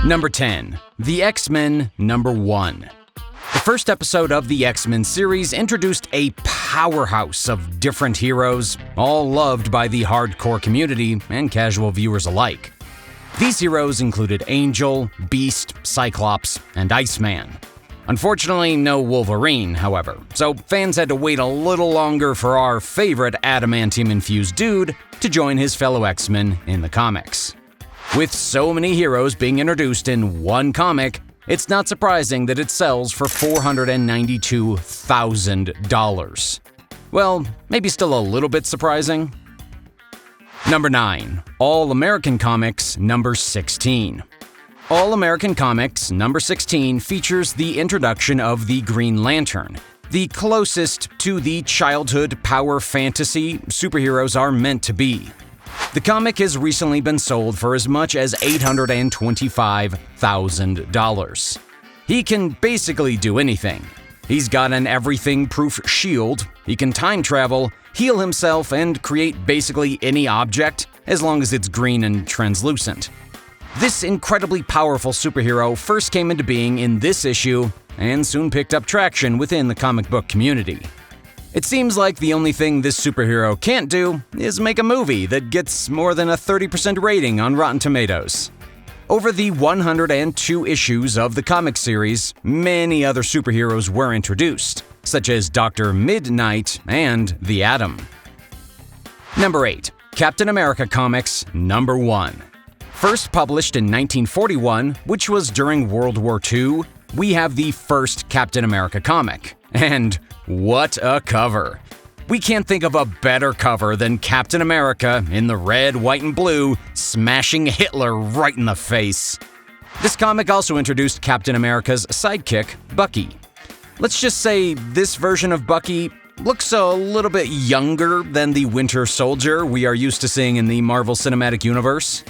Number 10. The X-Men #1. The first episode of the X-Men series introduced a powerhouse of different heroes, all loved by the hardcore community and casual viewers alike. These heroes included Angel, Beast, Cyclops, and Iceman. Unfortunately, no Wolverine, however, so fans had to wait a little longer for our favorite adamantium-infused dude to join his fellow X-Men in the comics. With so many heroes being introduced in one comic, it's not surprising that it sells for $492,000. Well, maybe still a little bit surprising. Number 9. All-American Comics #16. All-American Comics #16 features the introduction of the Green Lantern, the closest to the childhood power fantasy superheroes are meant to be. The comic has recently been sold for as much as $825,000. He can basically do anything. He's got an everything-proof shield, he can time travel, heal himself, and create basically any object as long as it's green and translucent. This incredibly powerful superhero first came into being in this issue and soon picked up traction within the comic book community. It seems like the only thing this superhero can't do is make a movie that gets more than a 30% rating on Rotten Tomatoes. Over the 102 issues of the comic series, many other superheroes were introduced, such as Dr. Midnight and the Atom. Number 8. Captain America Comics #1. First published in 1941, which was during World War II, we have the first Captain America comic. And what a cover! We can't think of a better cover than Captain America in the red, white, and blue, smashing Hitler right in the face. This comic also introduced Captain America's sidekick, Bucky. Let's just say this version of Bucky looks a little bit younger than the Winter Soldier we are used to seeing in the Marvel Cinematic Universe.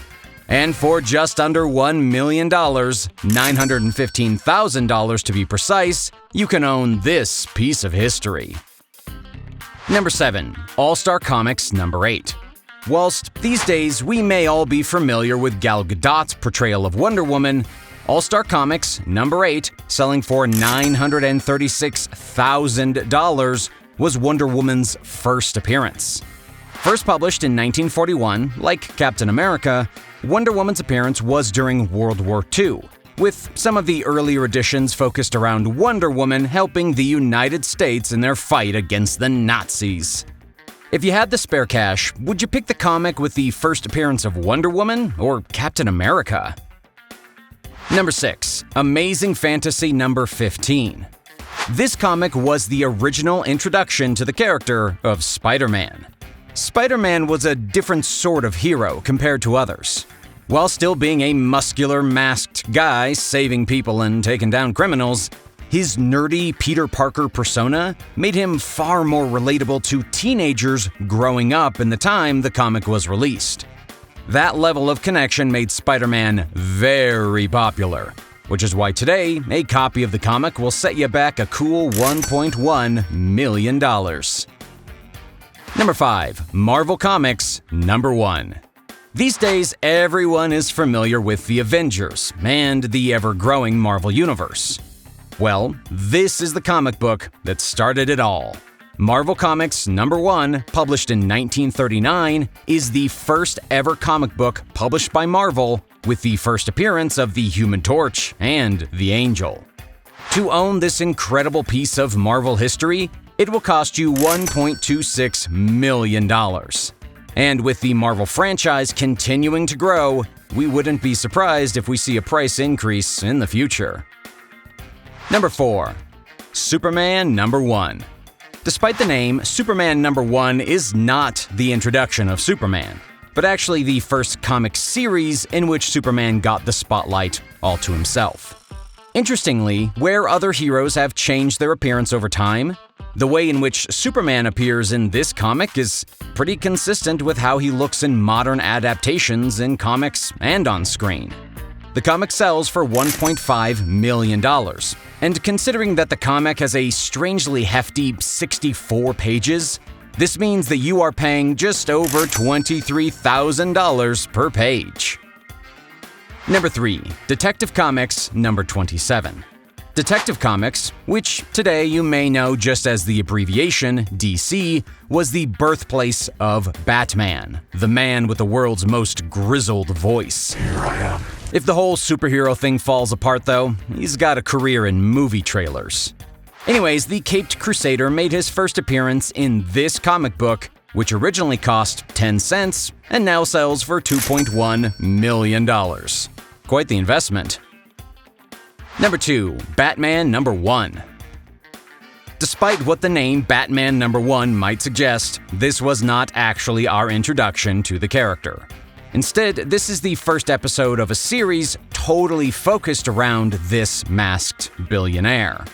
And for just under $1 million, $915,000 to be precise, you can own this piece of history. Number 7. All-Star Comics #8. Whilst these days we may all be familiar with Gal Gadot's portrayal of Wonder Woman, All-Star Comics #8, selling for $936,000, was Wonder Woman's first appearance. First published in 1941, like Captain America, Wonder Woman's appearance was during World War II, with some of the earlier editions focused around Wonder Woman helping the United States in their fight against the Nazis. If you had the spare cash, would you pick the comic with the first appearance of Wonder Woman or Captain America? Number 6. Amazing Fantasy #15. This comic was the original introduction to the character of Spider-Man. Spider-Man was a different sort of hero compared to others. While still being a muscular, masked guy saving people and taking down criminals, his nerdy Peter Parker persona made him far more relatable to teenagers growing up in the time the comic was released. That level of connection made Spider-Man very popular, which is why today, a copy of the comic will set you back a cool $1.1 million. Number 5. Marvel Comics #1. These days, everyone is familiar with the Avengers and the ever-growing Marvel Universe. Well, this is the comic book that started it all. Marvel Comics #1, published in 1939, is the first ever comic book published by Marvel, with the first appearance of the Human Torch and the Angel. To own this incredible piece of Marvel history, it will cost you $1.26 million. And with the Marvel franchise continuing to grow, we wouldn't be surprised if we see a price increase in the future. Number 4. Superman #1. Despite the name, Superman #1 is not the introduction of Superman, but actually the first comic series in which Superman got the spotlight all to himself. Interestingly, where other heroes have changed their appearance over time, the way in which Superman appears in this comic is pretty consistent with how he looks in modern adaptations in comics and on screen. The comic sells for $1.5 million, and considering that the comic has a strangely hefty 64 pages, this means that you are paying just over $23,000 per page. Number 3. Detective Comics number 27. Detective Comics, which today you may know just as the abbreviation DC, was the birthplace of Batman, the man with the world's most grizzled voice. Here I am. If the whole superhero thing falls apart though, he's got a career in movie trailers. Anyways, the Caped Crusader made his first appearance in this comic book, which originally cost 10 cents and now sells for $2.1 million. Quite the investment. Number 2. Batman number 1. Despite what the name Batman number 1 might suggest, this was not actually our introduction to the character. Instead, this is the first episode of a series totally focused around this masked billionaire.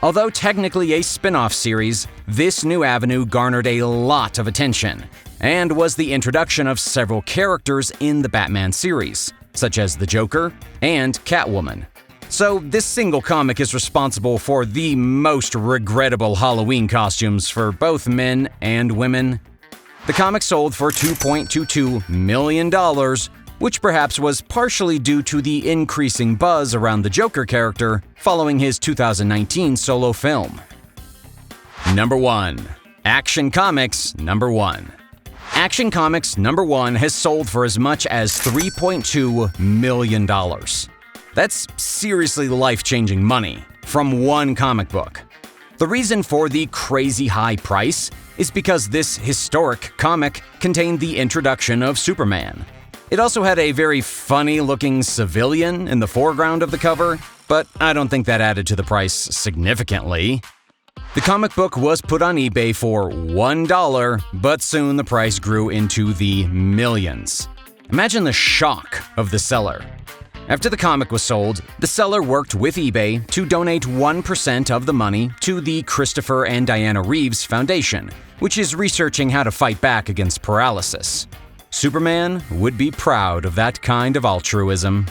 Although technically a spin-off series, this new avenue garnered a lot of attention and was the introduction of several characters in the Batman series, such as the Joker and Catwoman. So this single comic is responsible for the most regrettable Halloween costumes for both men and women. The comic sold for $2.22 million, which perhaps was partially due to the increasing buzz around the Joker character following his 2019 solo film. Number 1. Action Comics number 1. Action Comics number 1 has sold for as much as $3.2 million. That's seriously life-changing money from one comic book. The reason for the crazy high price is because this historic comic contained the introduction of Superman. It also had a very funny-looking civilian in the foreground of the cover, but I don't think that added to the price significantly. The comic book was put on eBay for $1, but soon the price grew into the millions. Imagine the shock of the seller. After the comic was sold, the seller worked with eBay to donate 1% of the money to the Christopher and Diana Reeves Foundation, which is researching how to fight back against paralysis. Superman would be proud of that kind of altruism.